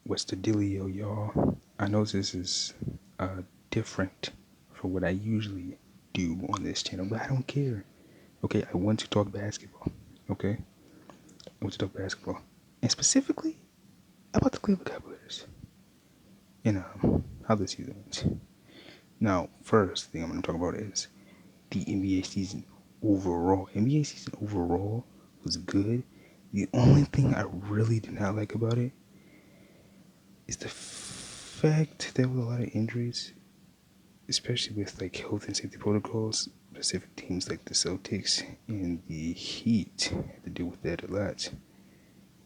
What's the dealio, y'all? I know this is different from what I usually do on this channel, but I don't care. Okay, I want to talk basketball. Okay, I want to talk basketball, and specifically about the Cleveland Cavaliers and how the season went. Now, first thing I'm going to talk about is the NBA season overall. NBA season overall was good. The only thing I really did not like about it is the fact there was a lot of injuries, especially with like health and safety protocols. Specific teams like the Celtics and the Heat had to deal with that a lot.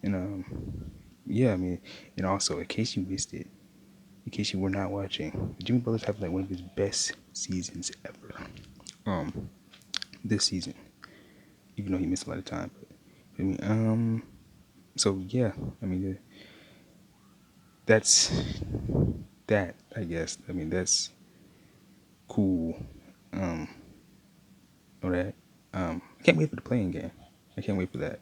And yeah, I mean, and also in case you missed it, in case you were not watching, Jimmy Butler's having like one of his best seasons ever. Um, this season, even though he missed a lot of time, but I mean, so yeah, I mean, that's that. I guess. I mean, that's cool. Um, all right. I can't wait for the playing game. I can't wait for that.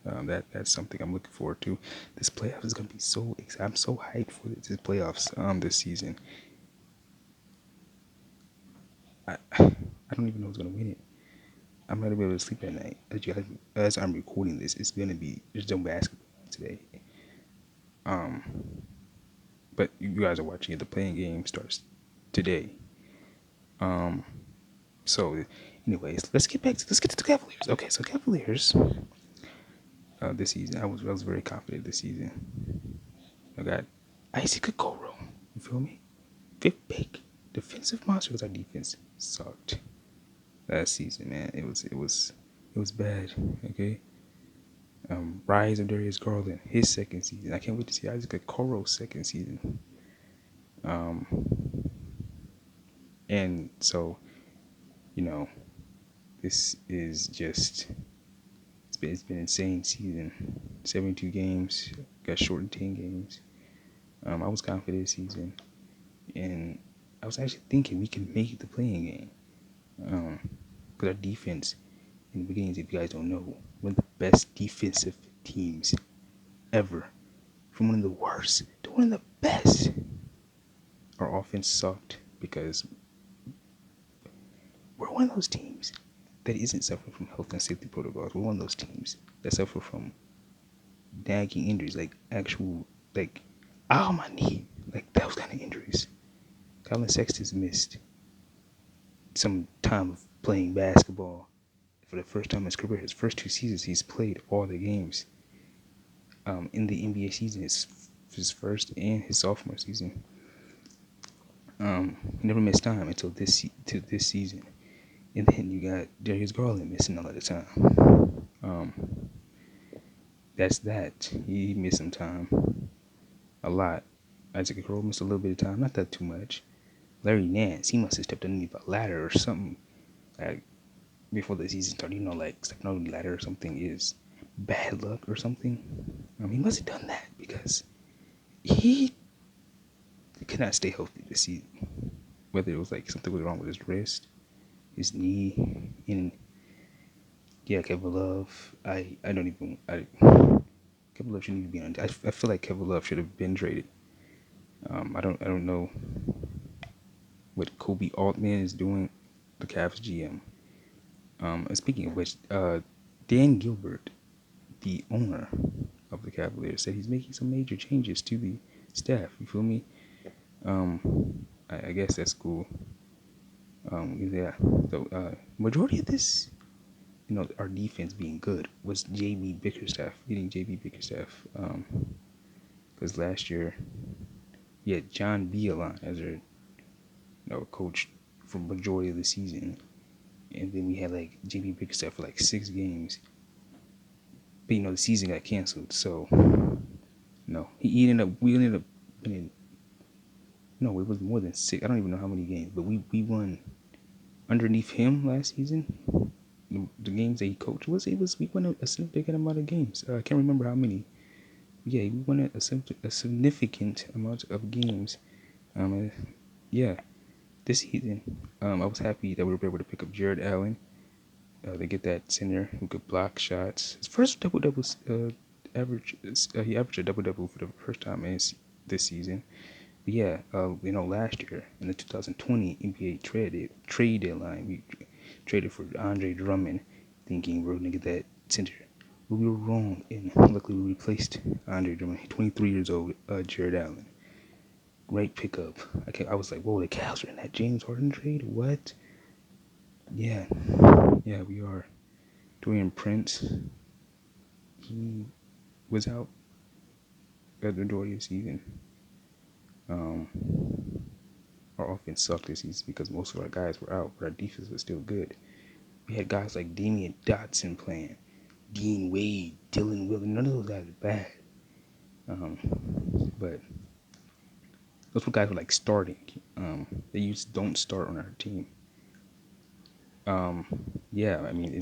That's something I'm looking forward to. This playoffs is gonna be so. I'm so hyped for this playoffs. This season. I don't even know who's gonna win it. I'm not gonna be able to sleep at night. As I'm recording this, it's gonna be there's no basketball today. Um, but you guys are watching it. The playing game starts today. Um, so anyways, let's get to the Cavaliers. Okay, so Cavaliers. This season, I was very confident this season. I got Isaac Okoro. You feel me? Fifth pick, defensive monster because our defense sucked last season. Man, it was bad. Okay. Rise of Darius Garland, his second season. I can't wait to see Isaac Okoro's second season. Um, and so you know, this is just it's been an insane season. 72 games, got shortened 10 games. I was confident this season, and I was actually thinking we could make the playing game. Because our defense in the beginnings, if you guys don't know, one of the best defensive teams ever. From one of the worst to one of the best. Our offense sucked because we're one of those teams that isn't suffering from health and safety protocols. We're one of those teams that suffer from nagging injuries, like actual, like, ow, my knee, like those kind of injuries. Colin Sexton's missed some time of playing basketball for the first time in his career. His first 2 seasons, he's played all the games. In the NBA season, his first and his sophomore season. He never missed time until this season, and then you got Darius Garland missing all of the time. That's that. He missed some time, a lot. Isaac Okoro missed a little bit of time, not that too much. Larry Nance, he must have stepped underneath a ladder or something, like before the season started. Like stepping on the ladder or something is bad luck or something. He must have done that because he could not stay healthy this season. Whether it was like something was wrong with his wrist, his knee, and yeah, Kevin Love. I don't even. Kevin Love shouldn't even be on. I feel like Kevin Love should have been traded. I don't know what Kobe Altman is doing, the Cavs GM. And speaking of which, Dan Gilbert, the owner of the Cavaliers, said he's making some major changes to the staff. You feel me? I guess that's cool. Yeah. So majority of this, our defense being good was JB Bickerstaff, getting JB Bickerstaff. Because last year, we had John Bielon as our coach for majority of the season, and then we had like JB Bickerstaff for like 6 games. But the season got canceled, so no, he ended up. We ended up winning. No, it was more than 6. I don't even know how many games, but we won underneath him last season. The games that he coached we won a significant amount of games. I can't remember how many. Yeah, we won a significant amount of games. Yeah, this season, I was happy that we were able to pick up Jared Allen. They get that center who could block shots. His first double double average. He averaged a double double for the first time in this season. But yeah, last year in the 2020 NBA trade deadline, we traded for Andre Drummond, thinking we are gonna get that center. But we were wrong, and luckily we replaced Andre Drummond, 23 years old, Jared Allen. Great pickup. I was like, whoa, the Cavs are in that James Harden trade? What? Yeah, yeah, we are. Dorian Prince, he was out the majority of the season. Um, our offense sucked this season because most of our guys were out, but our defense was still good. We had guys like Damian Dotson playing, Dean Wade, Dylan Willis. None of those guys are bad. Um, but those were guys who were like starting. They just don't start on our team. Um, yeah, I mean,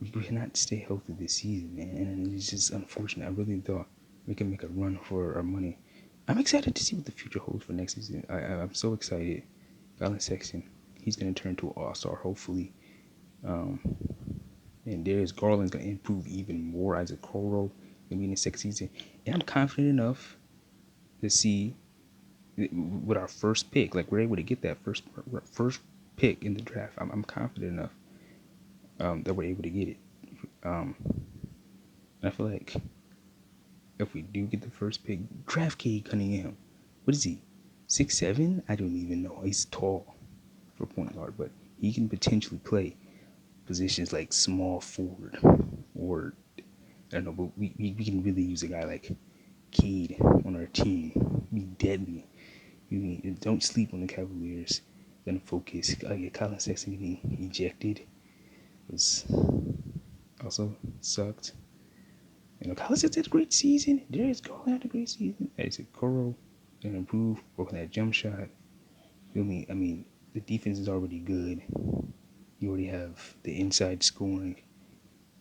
we cannot stay healthy this season, man, and it's just unfortunate. I really thought we could make a run for our money. I'm excited to see what the future holds for next season. I'm so excited. Colin Sexton, he's gonna turn to an all-star, hopefully. Um, and Darius Garland's gonna improve even more. Isaac Coro gonna be in the second season, and I'm confident enough to see with our first pick, like we're able to get that first pick in the draft. I'm confident enough that we're able to get it. Um, I feel like if we do get the first pick, draft Cade Cunningham. What is he? 6'7"? I don't even know. He's tall for point guard, but he can potentially play positions like small forward or I don't know, but we can really use a guy like Cade on our team. Be deadly. Don't sleep on the Cavaliers. Gonna focus. Colin Sexton getting ejected was also sucked. Colin Sexton had a great season. Darius Garland had a great season. I said Coro gonna improve, working that jump shot. Feel me? I mean, the defense is already good. You already have the inside scoring.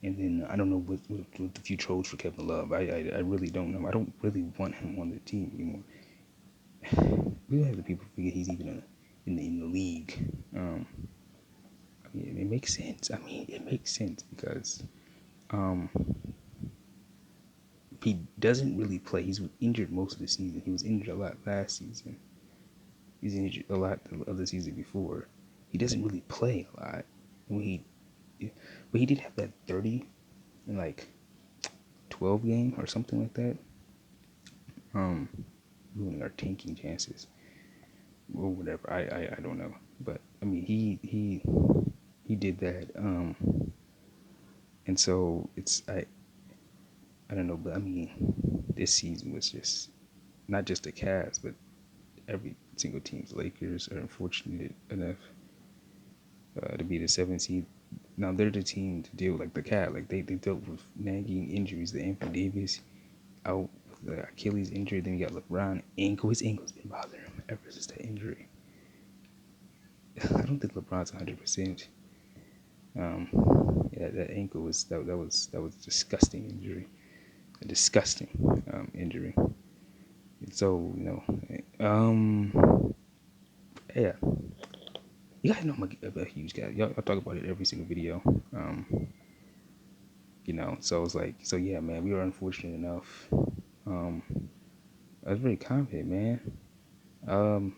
And then I don't know what the future holds for Kevin Love. I really don't know. I don't really want him on the team anymore. We don't have the people figure he's even in the league. I mean, it makes sense. I mean, it makes sense because um, he doesn't really play. He's injured most of the season. He was injured a lot last season. He's injured a lot of the season before. He doesn't really play a lot. When but he did have that 30 in like 12 game or something like that. Ruining our tanking chances or whatever. I don't know, but I mean he did that. And so I don't know, but I mean this season was just not just the Cavs, but every single team's Lakers are unfortunate enough to be the 7th seed. Now they're the team to deal with like the Cavs. Like they dealt with nagging injuries. The Anthony Davis out with the Achilles injury. Then you got LeBron ankle. His ankle's been bothering him ever since that injury. I don't think LeBron's 100%. Yeah, that ankle was a disgusting injury, a disgusting injury. And so yeah, you guys know I'm a huge guy. Y'all talk about it every single video. So it's like, so yeah, man, we were unfortunate enough. I was very confident, man. Um,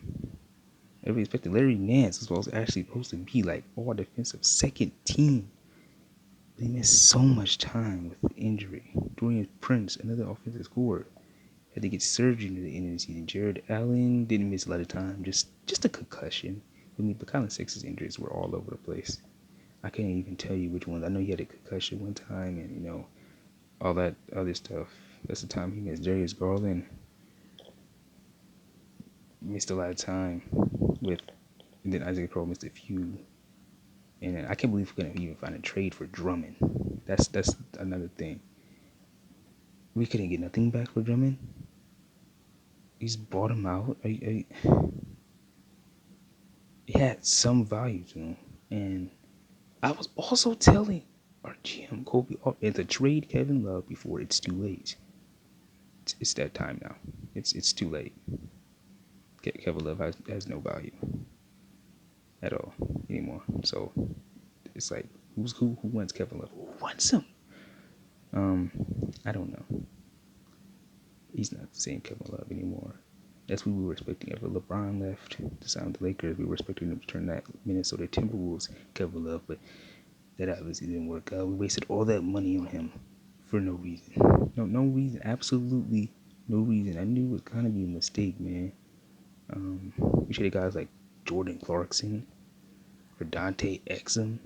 Everybody expected Larry Nance was actually supposed to be like all defensive second team. But he missed so much time with injury. Dorian Prince, another offensive scorer, had to get surgery near the end of the season. Jared Allen didn't miss a lot of time, just a concussion. I mean, but Colin Sexton's injuries were all over the place. I can't even tell you which ones. I know he had a concussion one time, and all that other stuff. That's the time he missed. Darius Garland missed a lot of time with, and then Isaac Crow missed a few. And I can't believe we're gonna even find a trade for Drummond. That's another thing. We couldn't get nothing back for Drummond. He's bought him out. He had some value to him, and I was also telling our GM Kobe to trade Kevin Love before it's too late. It's that time now. It's too late. Kevin Love has no value at all anymore. So it's like who wants Kevin Love? Who wants him? I don't know. He's not same Kevin Love anymore. That's what we were expecting. After LeBron left to sign with the Lakers, we were expecting him to turn that Minnesota Timberwolves Kevin Love, but that obviously didn't work out. We wasted all that money on him for no reason. No reason. Absolutely no reason. I knew it was gonna be a mistake, man. We should have guys like Jordan Clarkson or Dante Exum,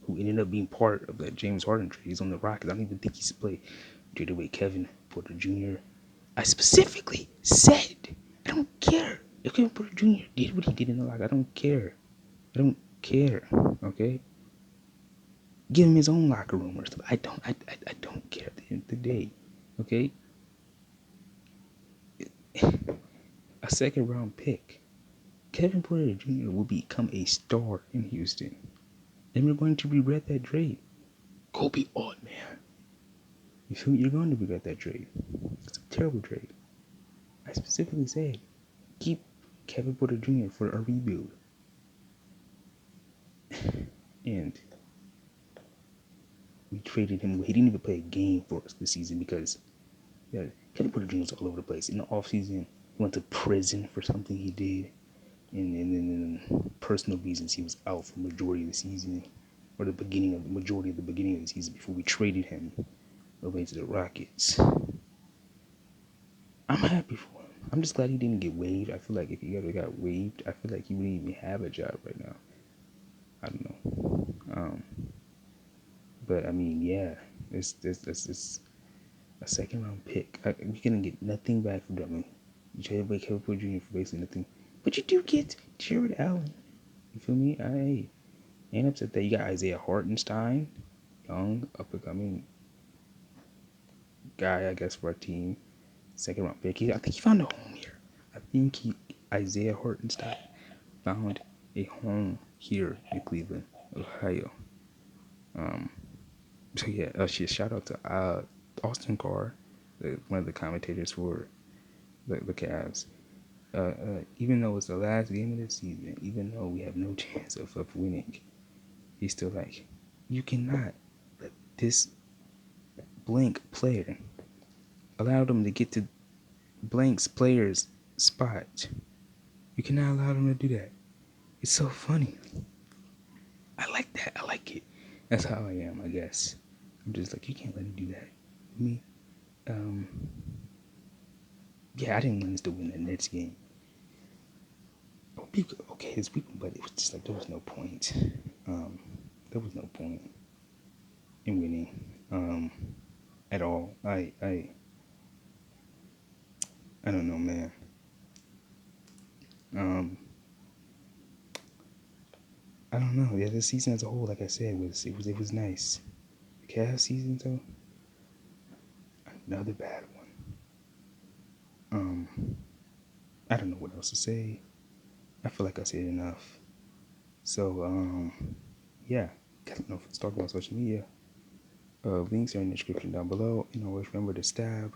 who ended up being part of that James Harden trade. He's on the Rockets. I don't even think he's played. Traded away Kevin Porter Jr. I specifically said, I don't care if Kevin Porter Jr. did what he did in the locker. I don't care. I don't care. Okay? Give him his own locker room or stuff. I don't care at the end of the day. Okay? A second round pick. Kevin Porter Jr. will become a star in Houston. And we're going to regret that trade. Go be odd, man. You feel me? You're going to regret that trade. It's a terrible trade. I specifically said, keep Kevin Porter Jr. for a rebuild. And we traded him. He didn't even play a game for us this season because Kevin Porter Jr. was all over the place. In the offseason, he went to prison for something he did. And then personal reasons, he was out for the majority of the season, or the majority of the beginning of the season before we traded him away to the Rockets. I'm happy for him. I'm just glad he didn't get waived. I feel like if he ever got waived, I feel like he wouldn't even have a job right now. I don't know. But I mean, yeah, it's a second round pick. You're gonna get nothing back from Drummond. You trade away Kevin Porter Jr. for basically nothing, but you do get Jared Allen. You feel me? I ain't upset that you got Isaiah Hartenstein, young, up and coming guy, I guess, for our team. Second round pick. I think he found a home here. I think Isaiah Hartenstein found a home here in Cleveland, Ohio. So yeah, shout out to Austin Carr, one of the commentators for the Cavs. Even though it's the last game of the season, even though we have no chance of winning, he's still like, you cannot let this blank player allow them to get to blank's player's spot. You cannot allow them to do that. It's so funny. I like that. I like it. That's how I am, I guess. I'm just like, you can't let him do that. Me, yeah, I didn't want us to win the Nets game. Okay, this week, but it was just like there was no point. There was no point in winning, at all. I don't know, man. I don't know. Yeah, this season as a whole, like I said, was nice. The Cavs season though, another bad one. I don't know what else to say. I feel like I said enough. So, yeah, got enough to talk about social media. Links are in the description down below. And always remember to stab